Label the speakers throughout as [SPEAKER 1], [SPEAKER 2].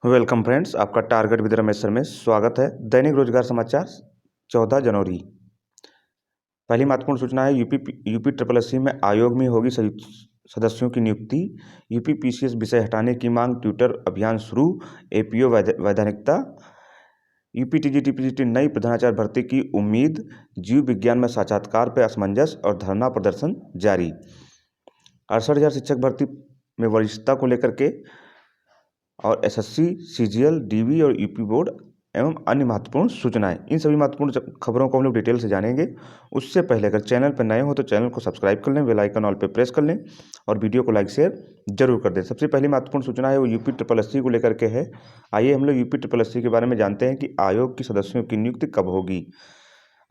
[SPEAKER 1] Welcome friends, आपका target with Ramesh sir में स्वागत है। दैनिक रोजगार समाचार 14 जनवरी। पहली महत्वपूर्ण सूचना है, यूपी ट्रिपल एससी में आयोग में होगी सदस्यों की नियुक्ति। यूपी पीसीएस विषय हटाने की मांग, ट्विटर अभियान शुरू। एपीओ वैधानिकता। यूपी टीजीटी पीजीटी नई प्रधानाचार्य भर्ती की उम्मीद। जीव विज्ञान में साक्षात्कार पर असमंजस और धरना प्रदर्शन जारी। 68,000 शिक्षक भर्ती में वरिष्ठता को लेकर के और एसएससी, सीजीएल, डीवी और यूपी बोर्ड एवं अन्य महत्वपूर्ण सूचनाएं। इन सभी महत्वपूर्ण खबरों को हम लोग डिटेल से जानेंगे। उससे पहले अगर चैनल पर नए हो तो चैनल को सब्सक्राइब कर लें, बेल आइकन ऑल पे प्रेस कर लें और वीडियो को लाइक शेयर जरूर कर दें। सबसे पहली महत्वपूर्ण सूचना है वो यूपी ट्रिपल एससी को लेकर के है। आइए हम लोग यूपी ट्रिपल एससी के बारे में जानते हैं कि आयोग की सदस्यों की नियुक्ति कब होगी।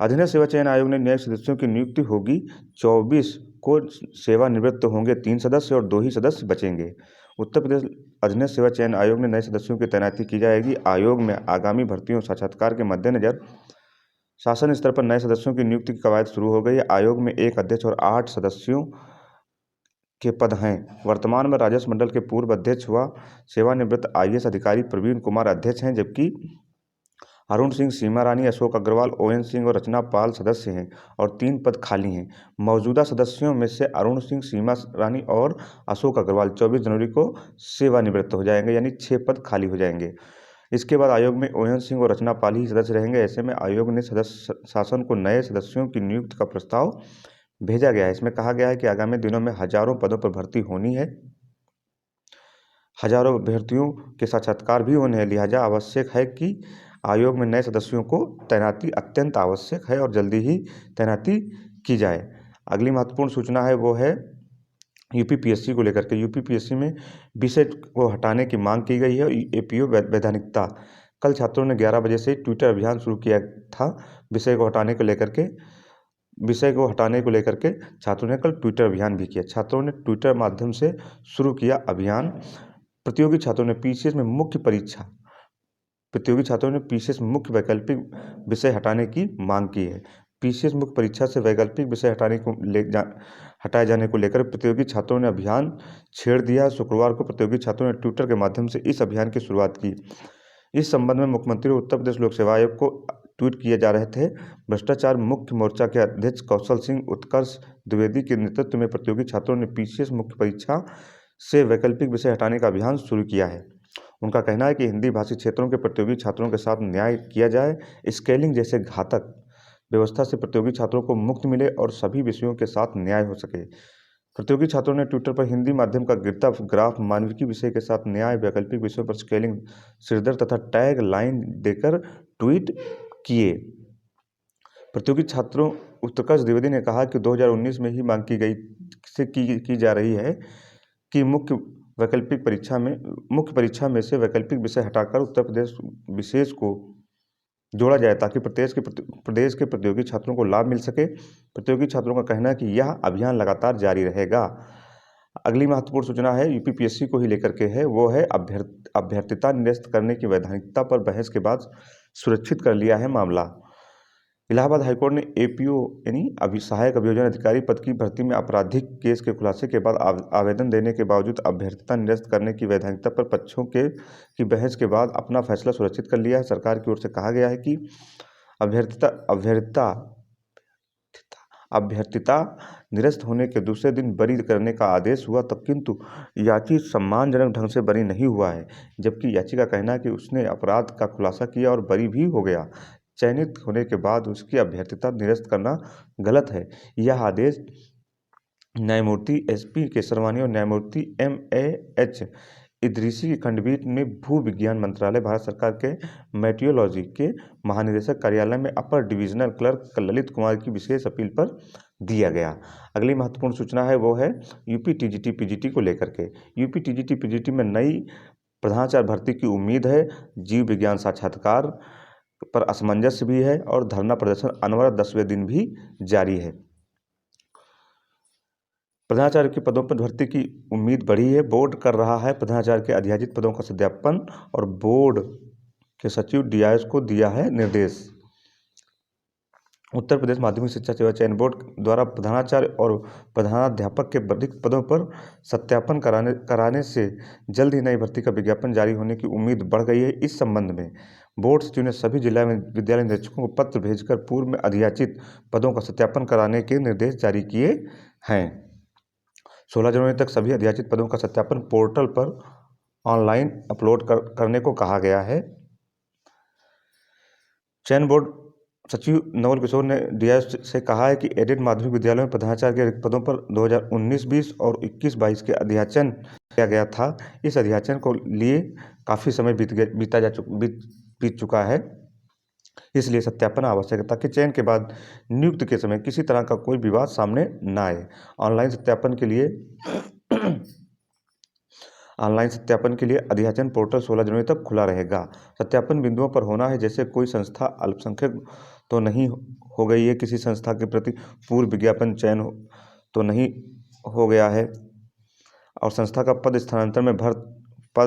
[SPEAKER 1] अधीनस्थ सेवा चयन आयोग ने नए सदस्यों की नियुक्ति होगी। 24 को सेवानिवृत्त होंगे 3 सदस्य और 2 ही सदस्य बचेंगे। उत्तर प्रदेश अधीनस्थ सेवा चयन आयोग में नए सदस्यों की तैनाती की जाएगी। आयोग में आगामी भर्तियों साक्षात्कार के मद्देनजर शासन स्तर पर नए सदस्यों की नियुक्ति की कवायद शुरू हो गई है। आयोग में 1 अध्यक्ष और 8 सदस्यों के पद हैं। वर्तमान में राजस्व मंडल के पूर्व अध्यक्ष व सेवानिवृत्त आईएएस अधिकारी प्रवीण कुमार अध्यक्ष हैं, जबकि अरुण सिंह, सीमा रानी, अशोक अग्रवाल, ओएन सिंह और रचना पाल सदस्य हैं और 3 पद खाली हैं। मौजूदा सदस्यों में से अरुण सिंह, सीमा रानी और अशोक अग्रवाल 24 जनवरी को सेवानिवृत्त हो जाएंगे, यानी 6 पद खाली हो जाएंगे। इसके बाद आयोग में ओएन सिंह और रचना पाल ही सदस्य रहेंगे। ऐसे में आयोग ने शासन को नए सदस्यों की नियुक्ति का प्रस्ताव भेजा गया है। इसमें कहा गया है कि आगामी दिनों में हजारों पदों पर भर्ती होनी है, हजारों अभ्यर्थियों के साक्षात्कार भी होने हैं। लिहाजा आवश्यक है कि आयोग में नए सदस्यों को तैनाती अत्यंत आवश्यक है और जल्दी ही तैनाती की जाए। अगली महत्वपूर्ण सूचना है वो है यूपीपीएससी को लेकर के। यूपीपीएससी में विषय को हटाने की मांग की गई है। एपीओ वैधानिकता। कल छात्रों ने 11 बजे से ट्विटर अभियान शुरू किया था। विषय को हटाने को लेकर के छात्रों ने कल ट्विटर अभियान भी किया। छात्रों ने ट्विटर माध्यम से शुरू किया अभियान। प्रतियोगी छात्रों ने पीसीएस में मुख्य वैकल्पिक विषय हटाने की मांग की है। पीसीएस मुख्य परीक्षा से वैकल्पिक विषय हटाए जाने को लेकर प्रतियोगी छात्रों ने अभियान छेड़ दिया। शुक्रवार को प्रतियोगी छात्रों ने ट्विटर के माध्यम से इस अभियान की शुरुआत की। इस संबंध में मुख्यमंत्री और उत्तर प्रदेश लोक सेवा आयोग को ट्वीट किए जा रहे थे। भ्रष्टाचार मुख्य मोर्चा के अध्यक्ष कौशल सिंह उत्कर्ष द्विवेदी के नेतृत्व में प्रतियोगी छात्रों ने पीसीएस मुख्य परीक्षा से वैकल्पिक विषय हटाने का अभियान शुरू किया है। उनका कहना है कि हिंदी भाषी क्षेत्रों के प्रतियोगी छात्रों के साथ न्याय किया जाए। स्केलिंग जैसे घातक व्यवस्था से प्रतियोगी छात्रों को मुक्ति मिले और सभी विषयों के साथ न्याय हो सके। प्रतियोगी छात्रों ने ट्विटर पर हिंदी माध्यम का गिरता ग्राफ, मानविकी विषय के साथ न्याय, वैकल्पिक विषयों पर स्केलिंग, सिरदर तथा टैग लाइन देकर ट्वीट किए। प्रतियोगी छात्रों उत्कर्ष द्विवेदी ने कहा कि 2019 में ही मांग की जा रही है कि मुख्य परीक्षा में से वैकल्पिक विषय हटाकर उत्तर प्रदेश विशेष को जोड़ा जाए ताकि प्रदेश के प्रतियोगी छात्रों को लाभ मिल सके। प्रतियोगी छात्रों का कहना है कि यह अभियान लगातार जारी रहेगा। अगली महत्वपूर्ण सूचना है यूपीपीएससी को ही लेकर के है, वो है अभ्यर्थिता निरस्त करने की वैधानिकता पर बहस के बाद सुरक्षित कर लिया है मामला। इलाहाबाद हाईकोर्ट ने एपीओ यानी सहायक अभियोजन अधिकारी पद की भर्ती में आपराधिक केस के खुलासे के बाद आवेदन देने के बावजूद अभ्यर्थिता निरस्त करने की वैधानिकता पर पक्षों की बहस के बाद अपना फैसला सुरक्षित कर लिया है। सरकार की ओर से कहा गया है कि अभ्यर्थिता निरस्त होने के दूसरे दिन बरी करने का आदेश हुआ तब, किंतु याची सम्मानजनक ढंग से बरी नहीं हुआ है, जबकि याची का कहना है कि उसने अपराध का खुलासा किया और बरी भी हो गया। चयनित होने के बाद उसकी अभ्यर्थिता निरस्त करना गलत है। यह आदेश न्यायमूर्ति एसपी केसरवानी और न्यायमूर्ति एमएएच इदरीसी की खंडपीठ में भू विज्ञान मंत्रालय, भारत सरकार के मेट्रोलॉजी के महानिदेशक कार्यालय में अपर डिविजनल क्लर्क ललित कुमार की विशेष अपील पर दिया गया। अगली महत्वपूर्ण सूचना है वो है यूपी टीजीटी पीजीटी को लेकर के। यूपी टीजीटी पीजीटी में नई प्रधानाचार्य भर्ती की उम्मीद है। जीव विज्ञान साक्षात्कार पर असमंजस भी है और धरना प्रदर्शन अनवरत 10वें दिन भी जारी है। प्रधानाचार्य के पदों पर भर्ती की उम्मीद बढ़ी है। बोर्ड कर रहा है प्रधानाचार्य के अधियाजित पदों का सत्यापन और बोर्ड के सचिव डीआईएस को दिया है निर्देश। उत्तर प्रदेश माध्यमिक शिक्षा सेवा चयन बोर्ड द्वारा प्रधानाचार्य और प्रधानाध्यापक के रिक्त पदों पर सत्यापन कराने से जल्द ही नई भर्ती का विज्ञापन जारी होने की उम्मीद बढ़ गई है। इस संबंध में बोर्ड सचिव ने सभी जिला विद्यालय निरीक्षकों को पत्र भेजकर पूर्व में अधियाचित पदों का सत्यापन कराने के निर्देश जारी किए हैं। 16 जनवरी तक सभी अधियाचित पदों का सत्यापन पोर्टल पर ऑनलाइन अपलोड करने को कहा गया है। चयन बोर्ड सचिव नवल किशोर ने डीआईओ से कहा है कि एडेड माध्यमिक विद्यालयों में प्रधानाचार्य के रिक्त पदों पर 2019-20 और 21-22 के अध्याचन किया गया था। इस अध्याचन को लिए काफ़ी समय बीत चुका है, इसलिए सत्यापन आवश्यक है ताकि चयन के बाद नियुक्ति के समय किसी तरह का कोई विवाद सामने न आए। ऑनलाइन सत्यापन के लिए अधियाचन पोर्टल 16 जनवरी तक खुला रहेगा। सत्यापन बिंदुओं पर होना है, जैसे कोई संस्था अल्पसंख्यक तो नहीं हो गई है, किसी संस्था के प्रति पूर्व विज्ञापन चयन तो नहीं हो गया है, और संस्था का पद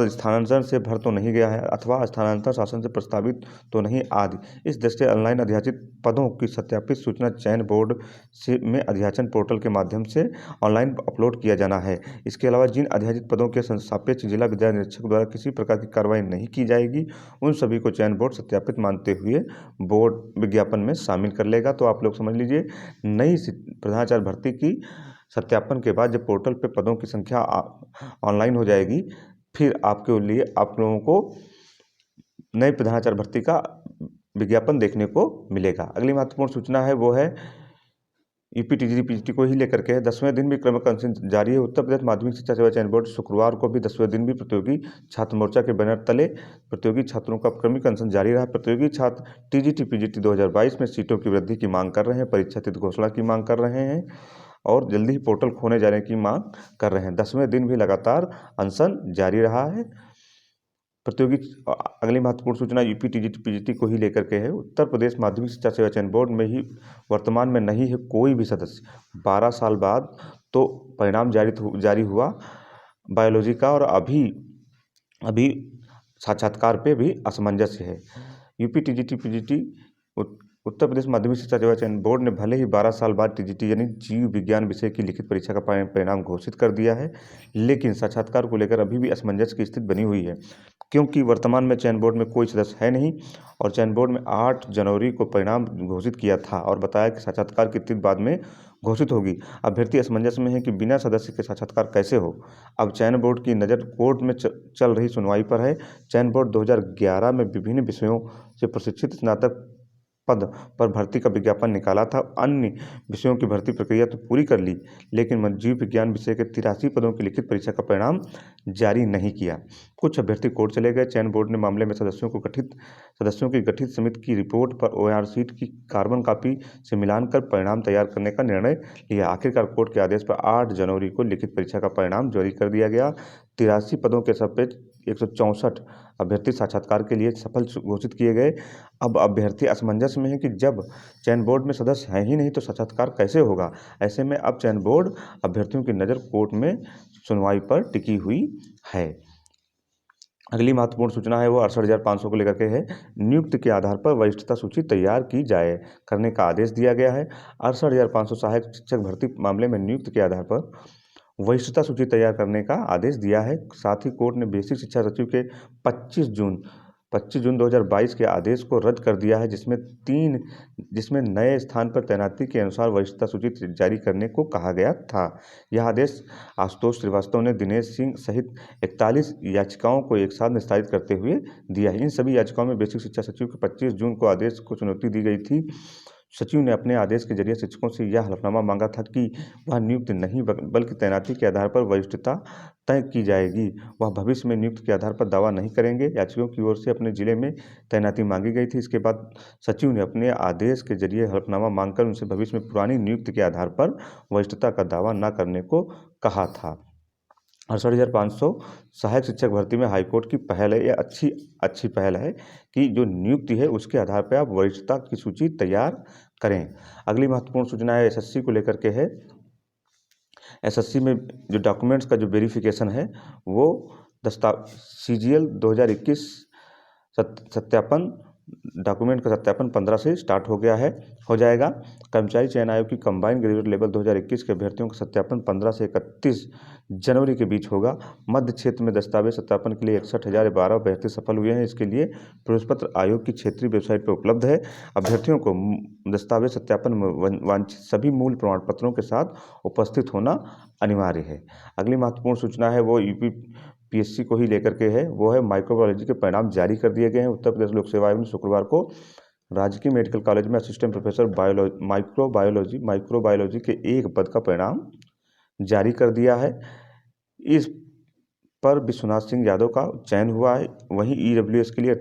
[SPEAKER 1] स्थानांतरण से भर तो नहीं गया है, अथवा स्थानांतरण शासन से प्रस्तावित तो नहीं आदि। इस दृष्टि से ऑनलाइन अधियाचित पदों की सत्यापित सूचना चयन बोर्ड में अधियाचन पोर्टल के माध्यम से ऑनलाइन अपलोड किया जाना है। इसके अलावा जिन अधियाचित पदों के सापेक्ष जिला विद्यालय निरीक्षक द्वारा किसी प्रकार की कार्रवाई नहीं की जाएगी, उन सभी को चयन बोर्ड सत्यापित मानते हुए बोर्ड विज्ञापन में शामिल कर लेगा। तो आप लोग समझ लीजिए, नई प्रधानाचार्य भर्ती की सत्यापन के बाद जब पोर्टल पे पदों की संख्या ऑनलाइन हो जाएगी, फिर आप लोगों को नई प्रधानाचार्य भर्ती का विज्ञापन देखने को मिलेगा। अगली महत्वपूर्ण सूचना है वो है यूपी टीजीटी पीजीटी को ही लेकर के है। 10वें दिन भी क्रमिक अनशन जारी है। उत्तर प्रदेश माध्यमिक शिक्षा सेवा चयन बोर्ड शुक्रवार को भी 10वें दिन भी प्रतियोगी छात्र मोर्चा के बैनर तले प्रतियोगी छात्रों का क्रमिक अनशन जारी रहा। प्रतियोगी छात्र टीजीटी पीजीटी 2022 में सीटों की वृद्धि की मांग कर रहे हैं, परीक्षा तिथि घोषणा की मांग कर रहे हैं और जल्दी ही पोर्टल खोले जाने की मांग कर रहे हैं। 10वें दिन भी लगातार अनशन जारी रहा है। प्रतियोगी अगली महत्वपूर्ण सूचना यूपी टीजीटी पीजीटी को ही लेकर के है। उत्तर प्रदेश माध्यमिक शिक्षा सेवा चयन बोर्ड में ही वर्तमान में नहीं है कोई भी सदस्य। 12 साल बाद तो परिणाम जारी हुआ बायोलॉजी का, और अभी साक्षात्कार पे भी असमंजस्य है। UP TGT PGT Uttar Pradesh माध्यमिक शिक्षा सेवा चयन बोर्ड ने भले ही 12 साल बाद टीजीटी यानी जीव विज्ञान विषय की लिखित परीक्षा का परिणाम घोषित कर दिया है, लेकिन साक्षात्कार को लेकर अभी भी असमंजस की स्थिति बनी हुई है, क्योंकि वर्तमान में चयन बोर्ड में कोई सदस्य है नहीं और चयन बोर्ड में 8 जनवरी को परिणाम घोषित किया था और बताया कि साक्षात्कार की तिथि बाद में घोषित होगी। अभ्यर्थी असमंजस में है कि बिना सदस्य के साक्षात्कार कैसे हो। अब चयन बोर्ड की नज़र कोर्ट में चल रही सुनवाई पर है। चयन बोर्ड 2011 में विभिन्न विषयों से प्रशिक्षित स्नातक पद पर भर्ती का विज्ञापन निकाला था। अन्य विषयों की भर्ती प्रक्रिया तो पूरी कर ली, लेकिन जीव विज्ञान विषय के 83 पदों की लिखित परीक्षा का परिणाम जारी नहीं किया। कुछ अभ्यर्थी कोर्ट चले गए। चयन बोर्ड ने मामले में सदस्यों की गठित समिति की रिपोर्ट पर OR शीट की कार्बन कॉपी से मिलान कर परिणाम तैयार करने का निर्णय लिया। आखिरकार कोर्ट के आदेश पर 8 जनवरी को लिखित परीक्षा का परिणाम जारी कर दिया गया। 83 पदों के सापेक्ष 164 अभ्यर्थी साक्षात्कार के लिए सफल घोषित किए गए। अब अभ्यर्थी असमंजस में है कि जब चयन बोर्ड में सदस्य हैं ही नहीं तो साक्षात्कार कैसे होगा। ऐसे में अब चयन बोर्ड अभ्यर्थियों की नज़र कोर्ट में सुनवाई पर टिकी हुई है। अगली महत्वपूर्ण सूचना है वो 68,500 को लेकर के है। नियुक्ति के आधार पर वरिष्ठता सूची तैयार की जाए करने का आदेश दिया गया है। 68,500 सहायक शिक्षक भर्ती मामले में नियुक्ति के आधार पर वरिष्ठता सूची तैयार करने का आदेश दिया है। साथ ही कोर्ट ने बेसिक शिक्षा सचिव के 25 जून 2022 के आदेश को रद्द कर दिया है, जिसमें नए स्थान पर तैनाती के अनुसार वरिष्ठता सूची जारी करने को कहा गया था। यह आदेश आशुतोष श्रीवास्तव ने दिनेश सिंह सहित 41 याचिकाओं को एक साथ निस्तारित करते हुए दिया है। इन सभी याचिकाओं में बेसिक शिक्षा सचिव के 25 जून को आदेश को चुनौती दी गई थी। सचिव ने अपने आदेश के जरिए शिक्षकों से यह हलफनामा मांगा था कि वह नियुक्ति नहीं बल्कि तैनाती के आधार पर वरिष्ठता तय की जाएगी। वह भविष्य में नियुक्ति के आधार पर दावा नहीं करेंगे। याचिकों की ओर से अपने जिले में तैनाती मांगी गई थी। इसके बाद सचिव ने अपने आदेश के जरिए हलफनामा मांगकर उनसे भविष्य में पुरानी नियुक्ति के आधार पर वरिष्ठता का दावा न करने को कहा था। 68,500 सहायक शिक्षक भर्ती में हाईकोर्ट की पहल है। यह अच्छी पहल है कि जो नियुक्ति है उसके आधार पर आप वरिष्ठता की सूची तैयार करें। अगली महत्वपूर्ण सूचना है एसएससी को लेकर के है। एसएससी में जो डॉक्यूमेंट्स का जो वेरिफिकेशन है वो CGL 2021 सत्यापन डॉक्यूमेंट का सत्यापन 15 से स्टार्ट हो जाएगा। कर्मचारी चयन आयोग की कंबाइंड ग्रेजुएट लेवल 2021 के अभ्यर्थियों का सत्यापन 15 से 31 जनवरी के बीच होगा। मध्य क्षेत्र में दस्तावेज सत्यापन के लिए 61,012 अभ्यर्थी सफल हुए हैं। इसके लिए प्रवेश पत्र आयोग की क्षेत्रीय वेबसाइट पर उपलब्ध है। अभ्यर्थियों को दस्तावेज सत्यापन में वांछित सभी मूल प्रमाण पत्रों के साथ उपस्थित होना अनिवार्य है। अगली महत्वपूर्ण सूचना है वो यूपीपीएससी को ही लेकर के है। वो है माइक्रोबायोलॉजी के परिणाम जारी कर दिए गए हैं। उत्तर प्रदेश लोक सेवा आयोग ने शुक्रवार को राजकीय मेडिकल कॉलेज में असिस्टेंट प्रोफेसर माइक्रोबायोलॉजी के एक पद का परिणाम जारी कर दिया है। इस पर विश्वनाथ सिंह यादव का चयन हुआ है। वहीं ईडब्ल्यूएस के लिए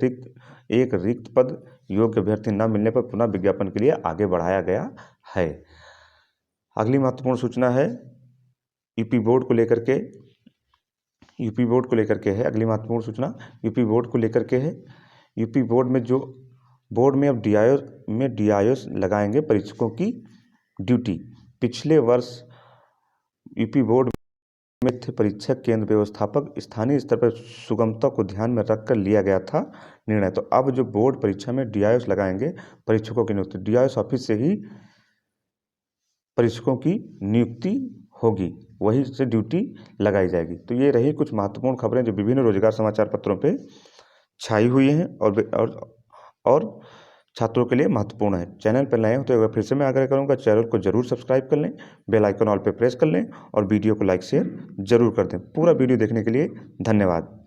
[SPEAKER 1] एक रिक्त पद योग्य अभ्यर्थी न मिलने पर पुनः विज्ञापन के लिए आगे बढ़ाया गया है। अगली महत्वपूर्ण सूचना है यूपी बोर्ड को लेकर के है। अगली महत्वपूर्ण सूचना यूपी बोर्ड को लेकर के है। यूपी बोर्ड में अब डीआईओस लगाएंगे परीक्षकों की ड्यूटी। पिछले वर्ष यूपी बोर्ड में थे परीक्षक केंद्र व्यवस्थापक स्थानीय स्तर पर सुगमता को ध्यान में रखकर लिया गया था निर्णय। तो अब जो बोर्ड परीक्षा में डीआईओस लगाएंगे परीक्षकों की नियुक्ति, डीआईओस ऑफिस से ही परीक्षकों की नियुक्ति होगी, वहीं से ड्यूटी लगाई जाएगी। तो ये रही कुछ महत्वपूर्ण खबरें जो विभिन्न रोजगार समाचार पत्रों पे छाई हुई हैं और छात्रों के लिए महत्वपूर्ण है। चैनल पर नए हो तो एक बार फिर से मैं आग्रह करूंगा चैनल को जरूर सब्सक्राइब कर लें, बेल आइकन ऑल पे प्रेस कर लें और वीडियो को लाइक शेयर जरूर कर दें। पूरा वीडियो देखने के लिए धन्यवाद।